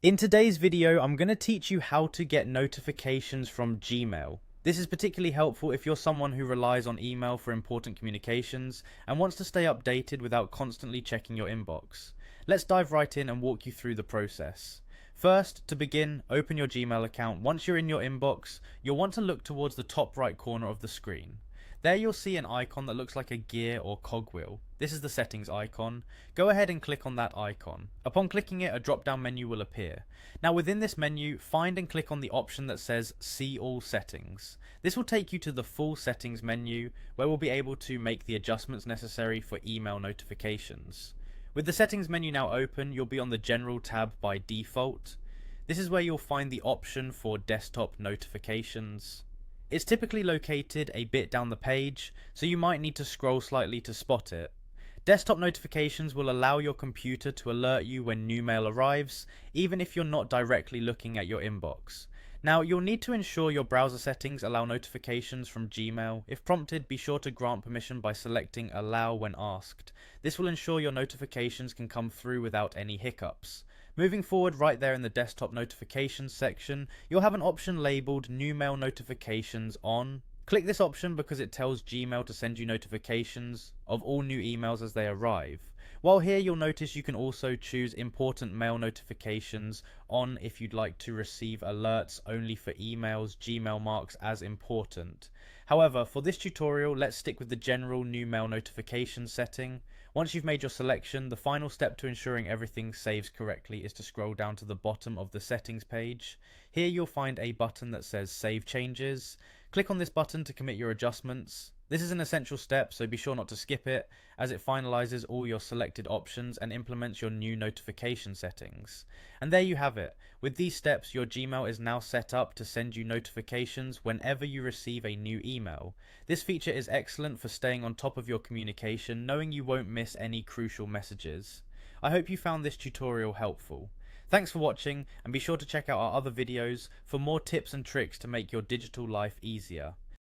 In today's video, I'm going to teach you how to get notifications from Gmail. This is particularly helpful if you're someone who relies on email for important communications and wants to stay updated without constantly checking your inbox. Let's dive right in and walk you through the process. First, to begin, open your Gmail account. Once you're in your inbox, you'll want to look towards the top right corner of the screen. There you'll see an icon that looks like a gear or cogwheel. This is the settings icon. Go ahead and click on that icon. Upon clicking it, a drop down menu will appear. Now within this menu, find and click on the option that says See All Settings. This will take you to the full settings menu where we'll be able to make the adjustments necessary for email notifications. With the settings menu now open, you'll be on the General tab by default. This is where you'll find the option for desktop notifications. It's typically located a bit down the page, so you might need to scroll slightly to spot it. Desktop notifications will allow your computer to alert you when new mail arrives, even if you're not directly looking at your inbox. Now, you'll need to ensure your browser settings allow notifications from Gmail. If prompted, be sure to grant permission by selecting Allow when asked. This will ensure your notifications can come through without any hiccups. Moving forward, right there in the desktop notifications section, you'll have an option labeled New Mail Notifications On. Click this option because it tells Gmail to send you notifications of all new emails as they arrive. While here, you'll notice you can also choose Important Mail Notifications on if you'd like to receive alerts only for emails Gmail marks as important. However, for this tutorial, let's stick with the general new mail notification setting. Once you've made your selection, the final step to ensuring everything saves correctly is to scroll down to the bottom of the settings page. Here you'll find a button that says Save Changes. Click on this button to commit your adjustments. This is an essential step, so be sure not to skip it, as it finalizes all your selected options and implements your new notification settings. And there you have it. With these steps, your Gmail is now set up to send you notifications whenever you receive a new email. This feature is excellent for staying on top of your communication, knowing you won't miss any crucial messages. I hope you found this tutorial helpful. Thanks for watching, and be sure to check out our other videos for more tips and tricks to make your digital life easier.